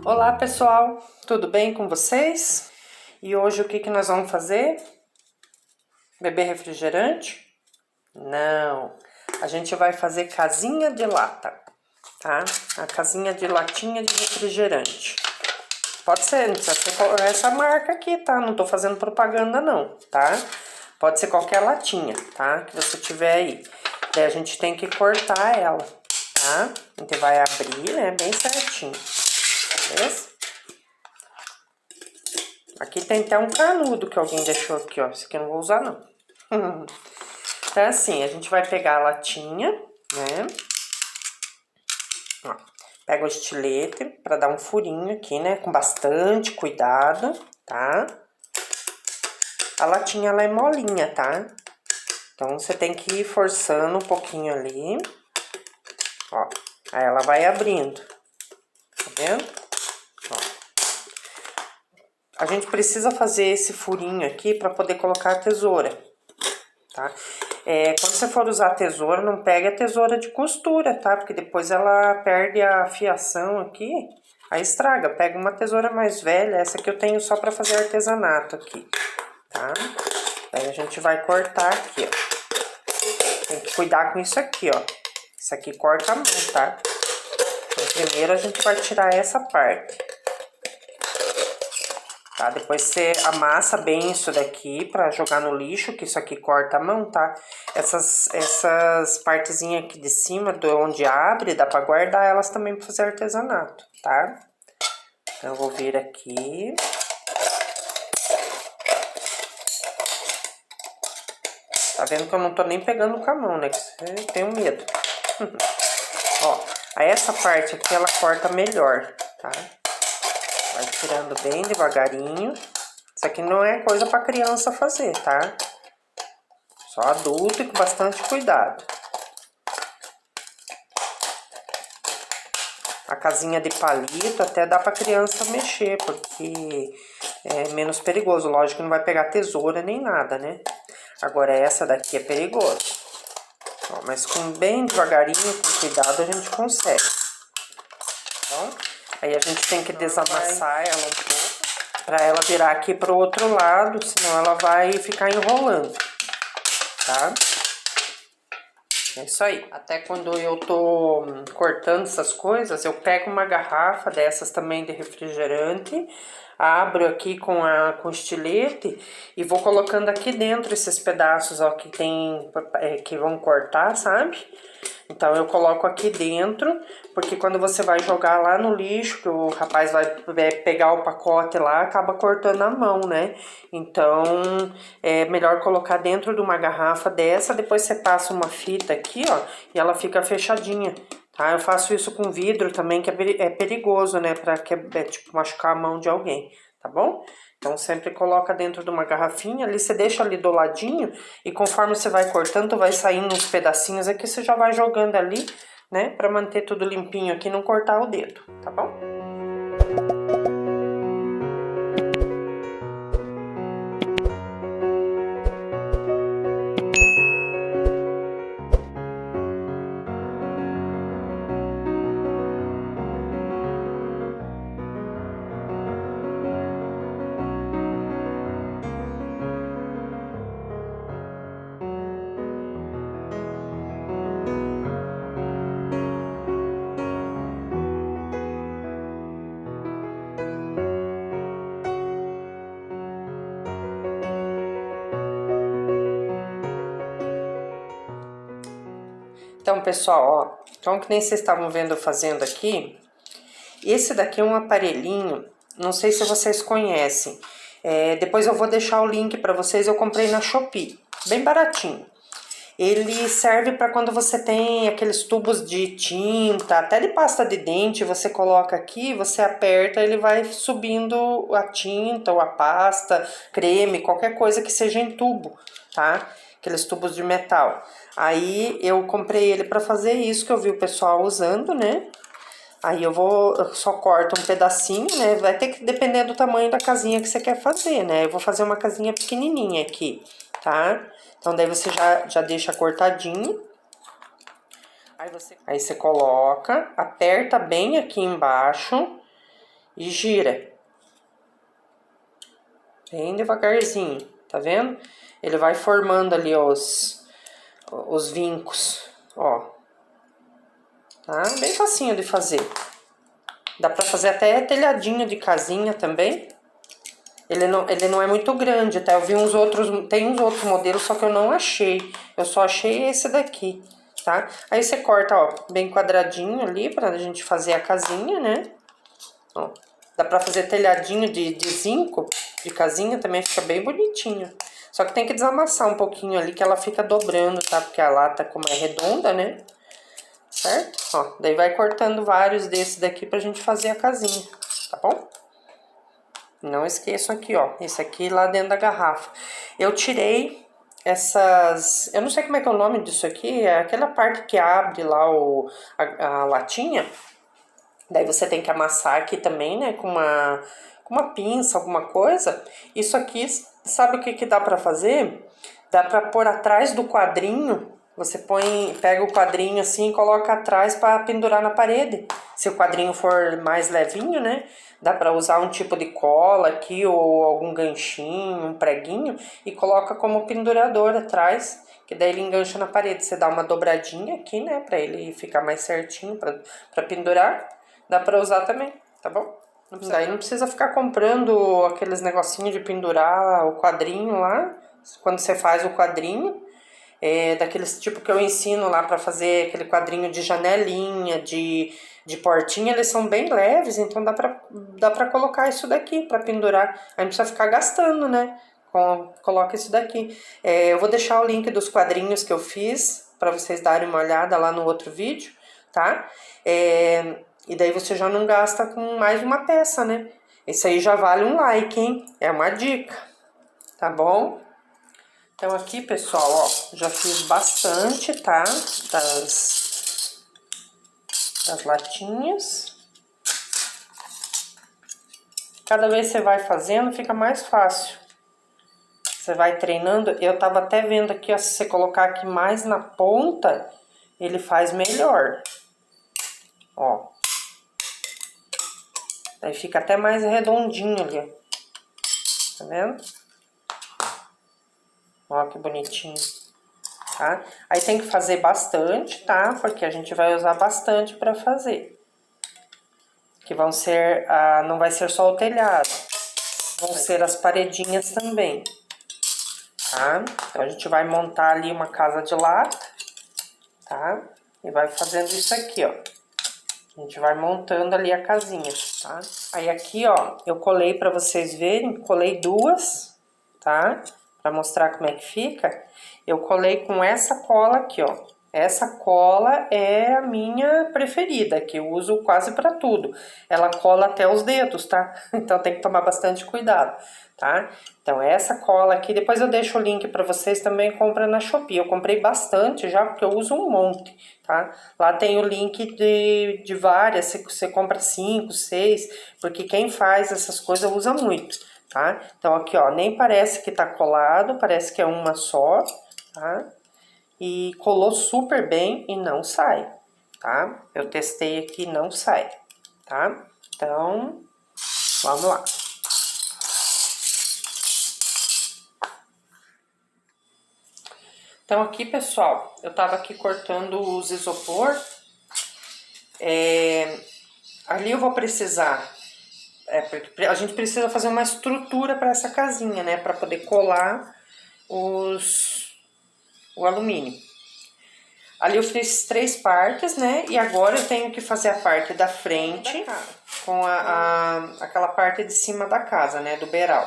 Olá pessoal, tudo bem com vocês? E hoje o que nós vamos fazer? Beber refrigerante? Não, a gente vai fazer casinha de lata, tá? A casinha de latinha de refrigerante. Pode ser, não precisa ser essa marca aqui, tá? Não tô fazendo propaganda não, tá? Pode ser qualquer latinha, tá? Que você tiver aí. Daí a gente tem que cortar ela, tá? A gente vai abrir, né, bem certinho, beleza? Aqui tem até um canudo que alguém deixou aqui, ó. Esse aqui eu não vou usar, não. Então, assim, a gente vai pegar a latinha, né? Ó, pega o estilete pra dar um furinho aqui, né? Com bastante cuidado, tá? A latinha, ela é molinha, tá? Então, você tem que ir forçando um pouquinho ali. Ó, aí ela vai abrindo. Tá vendo? A gente precisa fazer esse furinho aqui para poder colocar a tesoura, tá? Quando você for usar a tesoura, não pegue a tesoura de costura, tá? Porque depois ela perde a fiação aqui, aí estraga. Pega uma tesoura mais velha, essa aqui eu tenho só para fazer artesanato aqui, tá? Aí a gente vai cortar aqui, ó. Tem que cuidar com isso aqui, ó. Isso aqui corta a mão, tá? Então, primeiro a gente vai tirar essa parte. Tá? Depois você amassa bem isso daqui pra jogar no lixo, que isso aqui corta a mão, tá? Essas partezinhas aqui de cima, de onde abre, dá pra guardar elas também pra fazer artesanato, tá? Então, eu vou vir aqui. Tá vendo que eu não tô nem pegando com a mão, né? Que eu tenho medo. Ó, aí essa parte aqui, ela corta melhor, tá? Vai tirando bem devagarinho. Isso aqui não é coisa para criança fazer, tá? Só adulto e com bastante cuidado. A casinha de palito até dá para criança mexer, porque é menos perigoso. Lógico que não vai pegar tesoura nem nada, né? Agora essa daqui é perigoso. Ó, mas com bem devagarinho, com cuidado, a gente consegue. Então, aí a gente tem que desamassar ela um pouco, para ela virar aqui pro outro lado, senão ela vai ficar enrolando, tá? É isso aí. Até quando eu tô cortando essas coisas, eu pego uma garrafa dessas também de refrigerante, abro aqui com estilete e vou colocando aqui dentro esses pedaços, ó, que tem, que vão cortar, sabe? Então, eu coloco aqui dentro, porque quando você vai jogar lá no lixo, que o rapaz vai pegar o pacote lá, acaba cortando a mão, né? Então, é melhor colocar dentro de uma garrafa dessa, depois você passa uma fita aqui, ó, e ela fica fechadinha, tá? Eu faço isso com vidro também, que é perigoso, né? Pra tipo, machucar a mão de alguém, tá bom? Então, sempre coloca dentro de uma garrafinha, ali você deixa ali do ladinho e conforme você vai cortando, vai saindo uns pedacinhos aqui, você já vai jogando ali, né? Pra manter tudo limpinho aqui e não cortar o dedo, tá bom? Então, pessoal, ó, então que nem vocês estavam vendo eu fazendo aqui, esse daqui é um aparelhinho, não sei se vocês conhecem, depois eu vou deixar o link para vocês, eu comprei na Shopee, bem baratinho. Ele serve para quando você tem aqueles tubos de tinta, até de pasta de dente, você coloca aqui, você aperta, ele vai subindo a tinta ou a pasta, creme, qualquer coisa que seja em tubo, tá? Aqueles tubos de metal. Aí eu comprei ele para fazer isso que eu vi o pessoal usando, né? Aí eu só corto um pedacinho, né? Vai ter que depender do tamanho da casinha que você quer fazer, né? Eu vou fazer uma casinha pequenininha aqui, tá? Então daí você já deixa cortadinho. Aí você coloca, aperta bem aqui embaixo e gira. Bem devagarzinho, tá vendo? Ele vai formando ali os vincos, ó. Tá? Bem facinho de fazer. Dá pra fazer até telhadinho de casinha também. Ele não é muito grande, tá? Eu vi uns outros, tem uns outros modelos, só que eu não achei. Eu só achei esse daqui, tá? Aí você corta, ó, bem quadradinho ali pra gente fazer a casinha, né? Ó, dá pra fazer telhadinho de zinco, de casinha, também fica bem bonitinho. Só que tem que desamassar um pouquinho ali, que ela fica dobrando, tá? Porque a lata, como é redonda, né? Certo? Ó, daí vai cortando vários desses daqui pra gente fazer a casinha, tá bom? Não esqueçam aqui, ó, esse aqui lá dentro da garrafa. Eu tirei essas, eu não sei como é que é o nome disso aqui, é aquela parte que abre lá a latinha. Daí você tem que amassar aqui também, né, com uma pinça, alguma coisa. Isso aqui, sabe o que que dá pra fazer? Dá pra pôr atrás do quadrinho. Você pega o quadrinho assim e coloca atrás para pendurar na parede. Se o quadrinho for mais levinho, né? Dá para usar um tipo de cola aqui ou algum ganchinho, um preguinho e coloca como pendurador atrás, que daí ele engancha na parede. Você dá uma dobradinha aqui, né, para ele ficar mais certinho para pendurar. Dá para usar também, tá bom? Daí não precisa ficar comprando aqueles negocinhos de pendurar o quadrinho lá, quando você faz o quadrinho. Daqueles tipo que eu ensino lá para fazer aquele quadrinho de janelinha, de portinha, eles são bem leves, então dá pra colocar isso daqui para pendurar. Aí não precisa ficar gastando, né? Coloca isso daqui. Eu vou deixar o link dos quadrinhos que eu fiz para vocês darem uma olhada lá no outro vídeo, tá? E daí você já não gasta com mais uma peça, né? Isso aí já vale um like, hein? É uma dica, tá bom? Então aqui, pessoal, ó, já fiz bastante, tá? Das latinhas. Cada vez que você vai fazendo, fica mais fácil. Você vai treinando. Eu tava até vendo aqui, ó, se você colocar aqui mais na ponta, ele faz melhor. Ó. Aí fica até mais redondinho ali, ó. Tá vendo? Ó, que bonitinho. Tá? Aí tem que fazer bastante, tá? Porque a gente vai usar bastante para fazer. Que vão ser, não vai ser só o telhado, vão ser as paredinhas também, tá? Então a gente vai montar ali uma casa de lata, tá? E vai fazendo isso aqui, ó. A gente vai montando ali a casinha, tá? Aí aqui, ó, eu colei para vocês verem, colei duas, tá? Para mostrar como é que fica. Eu colei com essa cola aqui, ó. Essa cola é a minha preferida, que eu uso quase para tudo. Ela cola até os dedos, tá? Então tem que tomar bastante cuidado, tá? Então essa cola aqui, depois eu deixo o link para vocês também, compra na Shopee. Eu comprei bastante já, porque eu uso um monte, tá? Lá tem o link de várias, você compra 5, 6, porque quem faz essas coisas usa muito, tá? Então aqui, ó, nem parece que tá colado, parece que é uma só, tá? E colou super bem e não sai, tá? Eu testei aqui, não sai, tá? Então, vamos lá. Então aqui, pessoal, eu tava aqui cortando os isopor. Ali eu vou precisar, porque a gente precisa fazer uma estrutura para essa casinha, né? Para poder colar o alumínio. Ali eu fiz 3 partes, né? E agora eu tenho que fazer a parte da frente com aquela parte de cima da casa, né? Do beiral.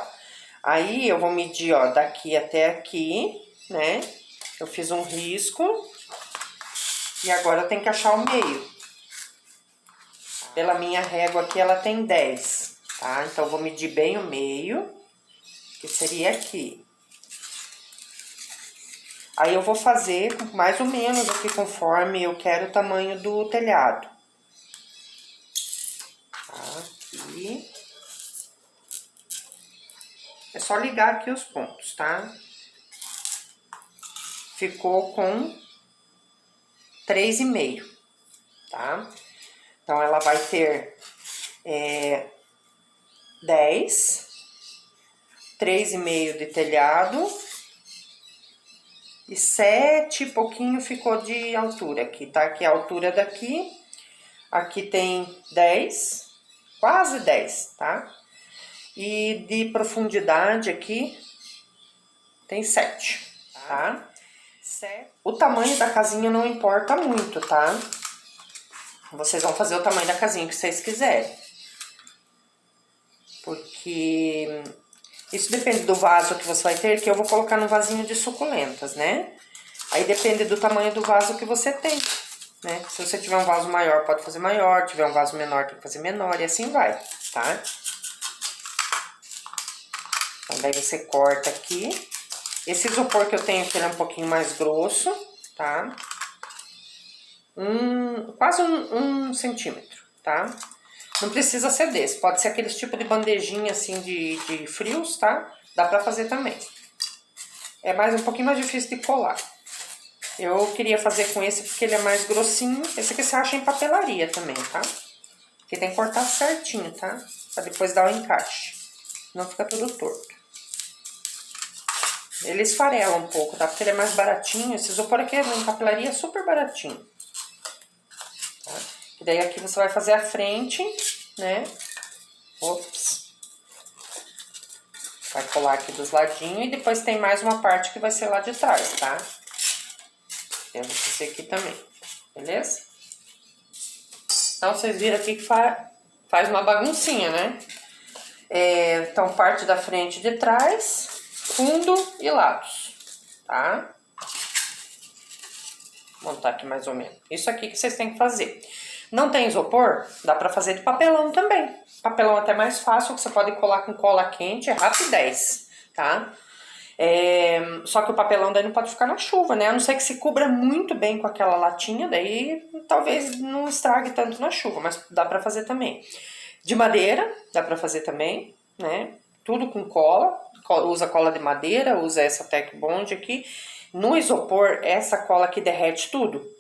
Aí eu vou medir, ó, daqui até aqui, né? Eu fiz um risco. E agora eu tenho que achar o meio. Pela minha régua aqui, ela tem 10, tá? Então eu vou medir bem o meio, que seria aqui. Aí eu vou fazer mais ou menos aqui conforme eu quero o tamanho do telhado. Tá? Aqui. É só ligar aqui os pontos, tá? Ficou com 3,5, tá? Então ela vai ter 10, 3,5 de telhado e 7 e pouquinho ficou de altura aqui, tá? Aqui a altura daqui, aqui tem 10, quase 10, tá? E de profundidade aqui tem 7, tá? O tamanho da casinha não importa muito, tá? Vocês vão fazer o tamanho da casinha que vocês quiserem. Porque isso depende do vaso que você vai ter, que eu vou colocar no vasinho de suculentas, né? Aí depende do tamanho do vaso que você tem, né? Se você tiver um vaso maior, pode fazer maior. Tiver um vaso menor, tem que fazer menor. E assim vai, tá? Então, daí você corta aqui. Esse isopor que eu tenho aqui, ele é um pouquinho mais grosso, tá? Quase um centímetro, tá? Não precisa ser desse, pode ser aqueles tipo de bandejinha assim de frios, tá? Dá pra fazer também. É um pouquinho mais difícil de colar. Eu queria fazer com esse porque ele é mais grossinho. Esse aqui você acha em papelaria também, tá? Porque tem que cortar certinho, tá? Pra depois dar o encaixe. Não fica tudo torto. Ele esfarela um pouco, tá? Porque ele é mais baratinho. Esse isopor aqui em papelaria é super baratinho. Tá? E daí aqui você vai fazer a frente, né? Ops. Vai colar aqui dos ladinhos e depois tem mais uma parte que vai ser lá de trás, tá? Eu vou fazer aqui também, beleza? Então, vocês viram aqui que faz uma baguncinha, né? Então, parte da frente e de trás, fundo e lados, tá? Vou montar aqui mais ou menos. Isso aqui que vocês têm que fazer. Não tem isopor? Dá pra fazer de papelão também. Papelão até mais fácil, que você pode colar com cola quente, é rapidez, tá? Só que o papelão daí não pode ficar na chuva, né? A não ser que se cubra muito bem com aquela latinha, daí talvez não estrague tanto na chuva, mas dá pra fazer também. De madeira, dá pra fazer também, né? Tudo com cola, usa cola de madeira, usa essa Tec Bond aqui. No isopor, essa cola aqui derrete tudo.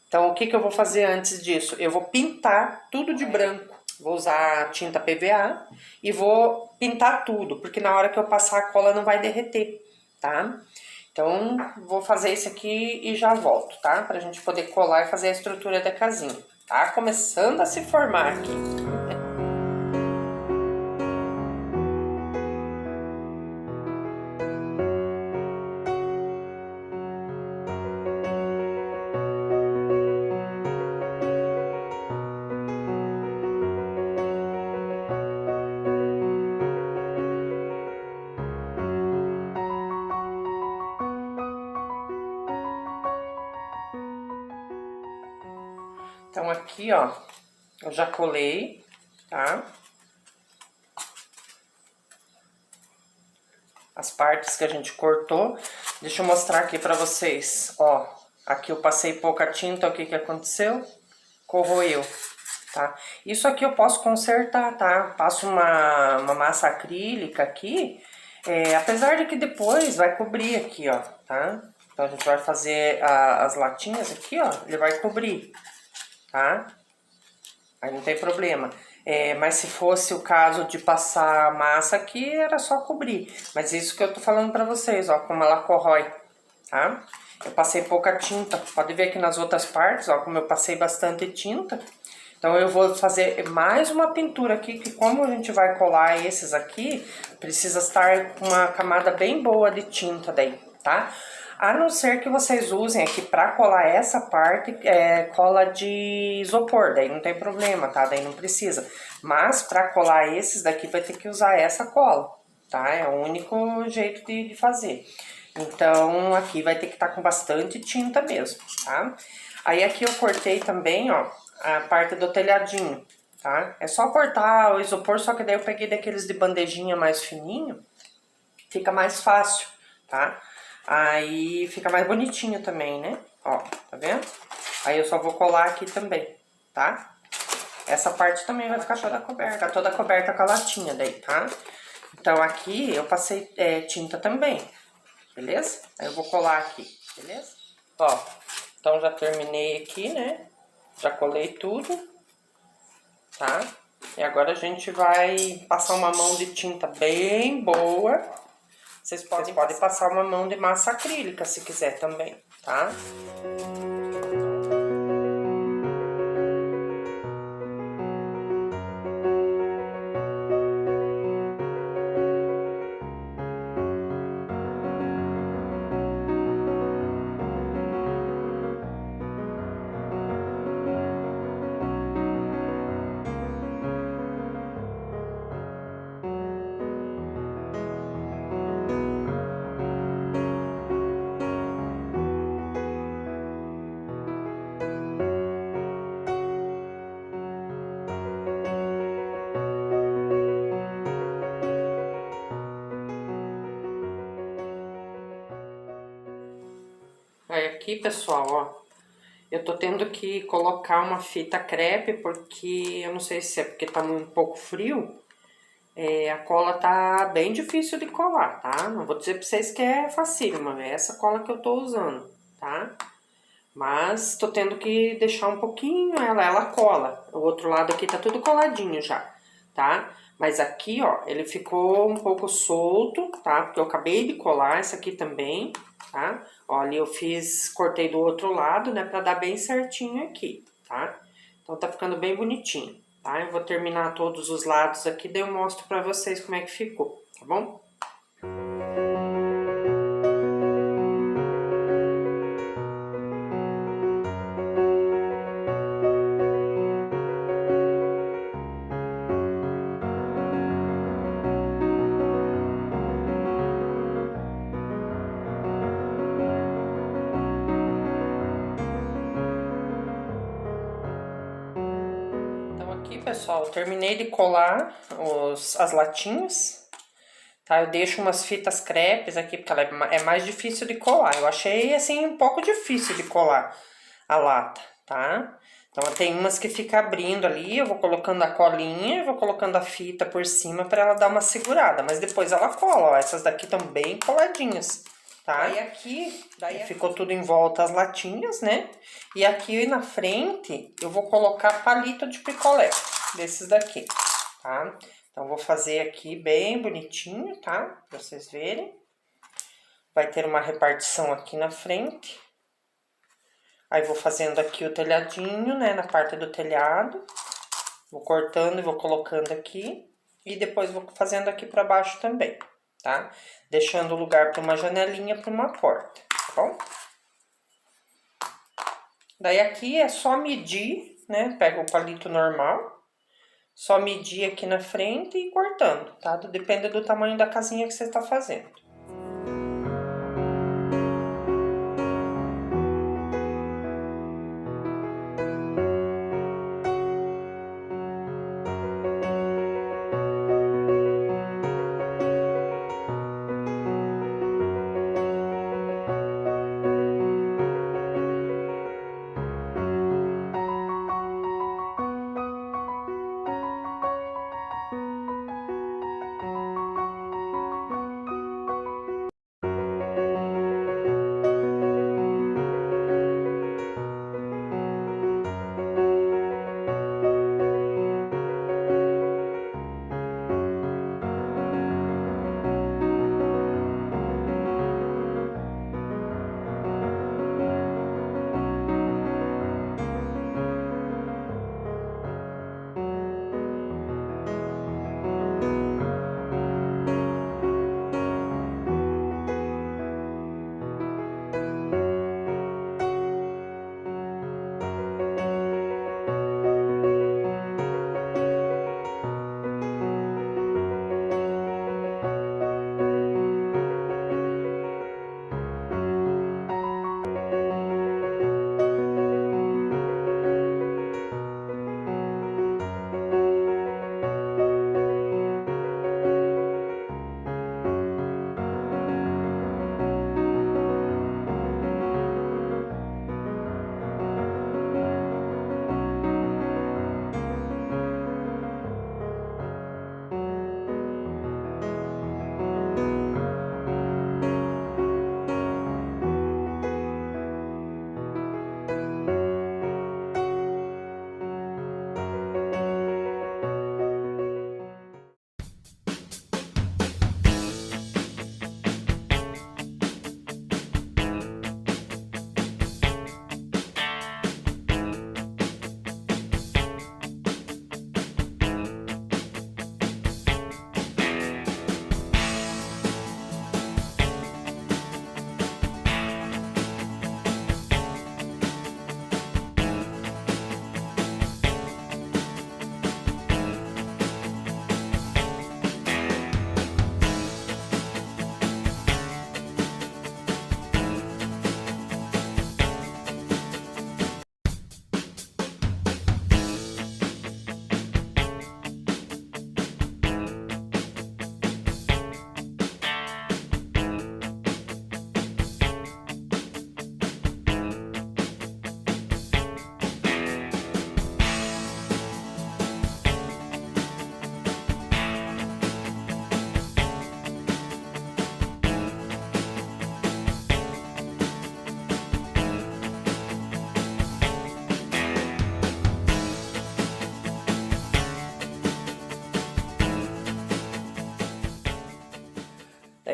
Então, o que eu vou fazer antes disso? Eu vou pintar tudo de branco. Vou usar tinta PVA e vou pintar tudo, porque na hora que eu passar a cola não vai derreter, tá? Então, vou fazer isso aqui e já volto, tá? Pra gente poder colar e fazer a estrutura da casinha. Tá começando a se formar aqui. Então, aqui, ó, eu já colei, tá? As partes que a gente cortou. Deixa eu mostrar aqui pra vocês, ó. Aqui eu passei pouca tinta, o que que aconteceu? Corroeu, tá? Isso aqui eu posso consertar, tá? Passo uma massa acrílica aqui, apesar de que depois vai cobrir aqui, ó, tá? Então, a gente vai fazer as latinhas aqui, ó, ele vai cobrir, tá? Aí não tem problema. Mas se fosse o caso de passar massa aqui, era só cobrir. Mas isso que eu tô falando pra vocês, ó, como ela corrói, tá? Eu passei pouca tinta, pode ver aqui nas outras partes, ó, como eu passei bastante tinta. Então eu vou fazer mais uma pintura aqui, que como a gente vai colar esses aqui, precisa estar com uma camada bem boa de tinta daí, tá? A não ser que vocês usem aqui pra colar essa parte, cola de isopor, daí não tem problema, tá? Daí não precisa. Mas pra colar esses daqui vai ter que usar essa cola, tá? É o único jeito de fazer. Então aqui vai ter que estar com bastante tinta mesmo, tá? Aí aqui eu cortei também, ó, a parte do telhadinho, tá? É só cortar o isopor, só que daí eu peguei daqueles de bandejinha mais fininho, fica mais fácil, tá? Aí fica mais bonitinho também, né? Ó, tá vendo? Aí eu só vou colar aqui também, tá? Essa parte também vai ficar toda coberta com a latinha daí, tá? Então aqui eu passei tinta também, beleza? Aí eu vou colar aqui, beleza? Ó, então já terminei aqui, né? Já colei tudo, tá? E agora a gente vai passar uma mão de tinta bem boa. Vocês podem passar uma mão de massa acrílica se quiser também, tá? Aí aqui, pessoal, ó, eu tô tendo que colocar uma fita crepe porque, eu não sei se é porque tá um pouco frio, a cola tá bem difícil de colar, tá? Não vou dizer pra vocês que é facílima, é essa cola que eu tô usando, tá? Mas tô tendo que deixar um pouquinho ela cola. O outro lado aqui tá tudo coladinho já, tá? Mas aqui, ó, ele ficou um pouco solto, tá? Porque eu acabei de colar essa aqui também, tá? Ó, ali eu cortei do outro lado, né? Pra dar bem certinho aqui, tá? Então tá ficando bem bonitinho, tá? Eu vou terminar todos os lados aqui, daí eu mostro pra vocês como é que ficou, tá bom? Aqui, pessoal, eu terminei de colar as latinhas, tá? Eu deixo umas fitas crepes aqui, porque ela é mais difícil de colar. Eu achei, assim, um pouco difícil de colar a lata, tá? Então, tem umas que fica abrindo ali, eu vou colocando a colinha, vou colocando a fita por cima para ela dar uma segurada. Mas depois ela cola, ó, essas daqui estão bem coladinhas, tá? Daí ficou tudo em volta as latinhas, né? E aqui na frente eu vou colocar palito de picolé, desses daqui, tá? Então vou fazer aqui bem bonitinho, tá? Pra vocês verem. Vai ter uma repartição aqui na frente. Aí vou fazendo aqui o telhadinho, né, na parte do telhado. Vou cortando e vou colocando aqui. E depois vou fazendo aqui pra baixo também, tá? Deixando lugar para uma janelinha, para uma porta, tá bom? Daí aqui é só medir, né? Pega o palito normal, só medir aqui na frente e ir cortando, tá? Depende do tamanho da casinha que você tá fazendo.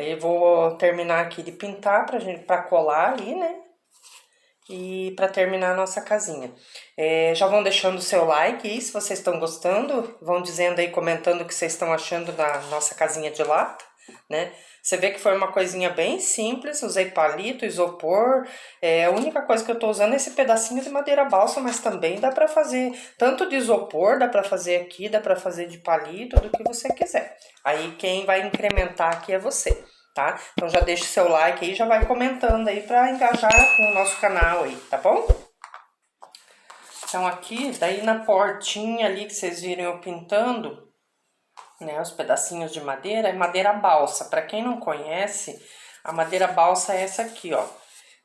Aí eu vou terminar aqui de pintar pra colar ali, né? E para terminar a nossa casinha. Já vão deixando o seu like aí, se vocês estão gostando. Vão dizendo aí, comentando o que vocês estão achando da nossa casinha de lata, né? Você vê que foi uma coisinha bem simples, usei palito, isopor. A única coisa que eu tô usando é esse pedacinho de madeira balsa, mas também dá para fazer tanto de isopor, dá para fazer aqui, dá para fazer de palito, do que você quiser. Aí quem vai incrementar aqui é você, tá? Então já deixa o seu like aí, já vai comentando aí para engajar com o nosso canal aí, tá bom? Então aqui, daí na portinha ali que vocês viram eu pintando, né, os pedacinhos de madeira, é madeira balsa. Para quem não conhece, a madeira balsa é essa aqui, ó.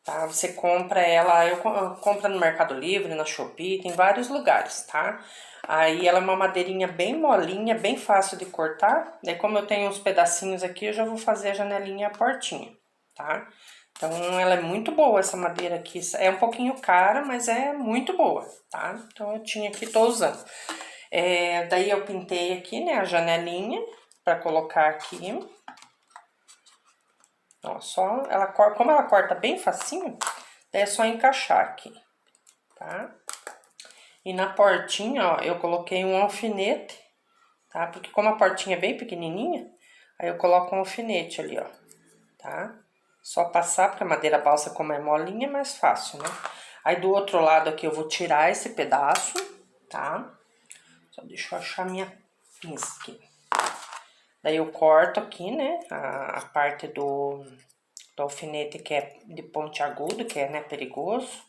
Tá? Você compra ela, eu compro no Mercado Livre, na Shopee, tem vários lugares, tá? Aí ela é uma madeirinha bem molinha, bem fácil de cortar. Daí como eu tenho uns pedacinhos aqui, eu já vou fazer a janelinha e a portinha, tá? Então ela é muito boa essa madeira aqui. É um pouquinho cara, mas é muito boa, tá? Então eu tinha aqui, tô usando. Daí eu pintei aqui, né, a janelinha para colocar aqui. Ó, só ela, como ela corta bem facinho, daí é só encaixar aqui, tá? E na portinha, ó, eu coloquei um alfinete, tá? Porque como a portinha é bem pequenininha, aí eu coloco um alfinete ali, ó, tá? Só passar, porque a madeira balsa, como é molinha, é mais fácil, né? Aí do outro lado aqui eu vou tirar esse pedaço, tá? Só deixa eu achar minha pinça aqui. Daí eu corto aqui, né, a parte do alfinete que é de ponte agudo, que é, né, perigoso.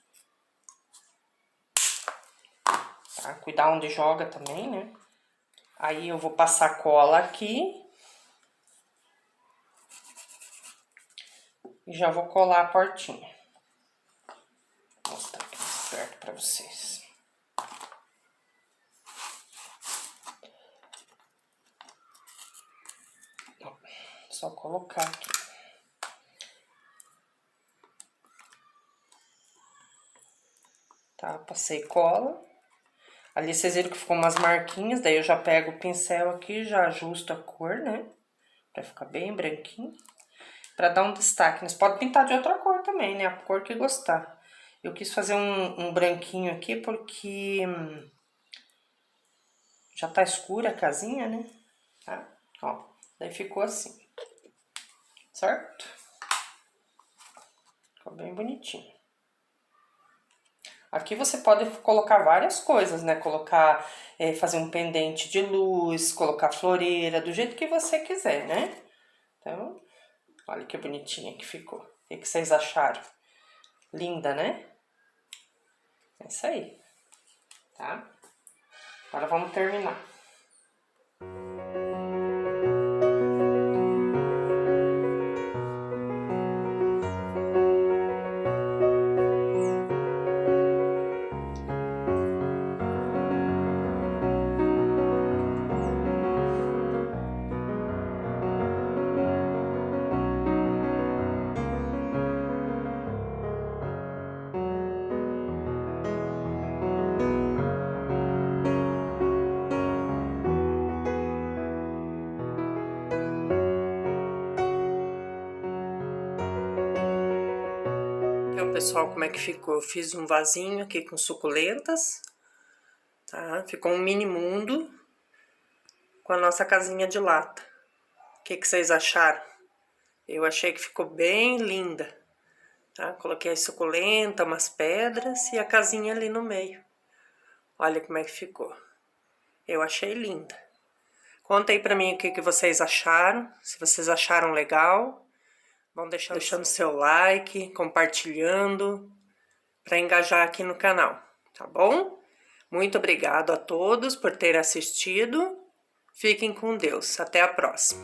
Tá? Cuidar onde joga também, né? Aí eu vou passar cola aqui. E já vou colar a portinha. Vou mostrar aqui mais perto pra vocês. Só colocar aqui. Tá, passei cola. Ali vocês viram que ficou umas marquinhas, daí eu já pego o pincel aqui, já ajusto a cor, né? Pra ficar bem branquinho. Pra dar um destaque. Mas pode pintar de outra cor também, né? A cor que gostar. Eu quis fazer um branquinho aqui porque já tá escura a casinha, né? Tá? Ó, daí ficou assim. Certo? Ficou bem bonitinho. Aqui você pode colocar várias coisas, né? Colocar, fazer um pendente de luz, colocar floreira, do jeito que você quiser, né? Então, olha que bonitinha que ficou. O que vocês acharam? Linda, né? É isso aí, tá? Agora vamos terminar. Então, pessoal, como é que ficou? Eu fiz um vasinho aqui com suculentas, tá? Ficou um mini mundo com a nossa casinha de lata. O que vocês acharam? Eu achei que ficou bem linda, tá? Coloquei as suculentas, umas pedras e a casinha ali no meio. Olha como é que ficou. Eu achei linda. Conta aí pra mim o que vocês acharam, se vocês acharam legal. Vão deixando seu like, compartilhando, para engajar aqui no canal, tá bom? Muito obrigado a todos por terem assistido. Fiquem com Deus. Até a próxima.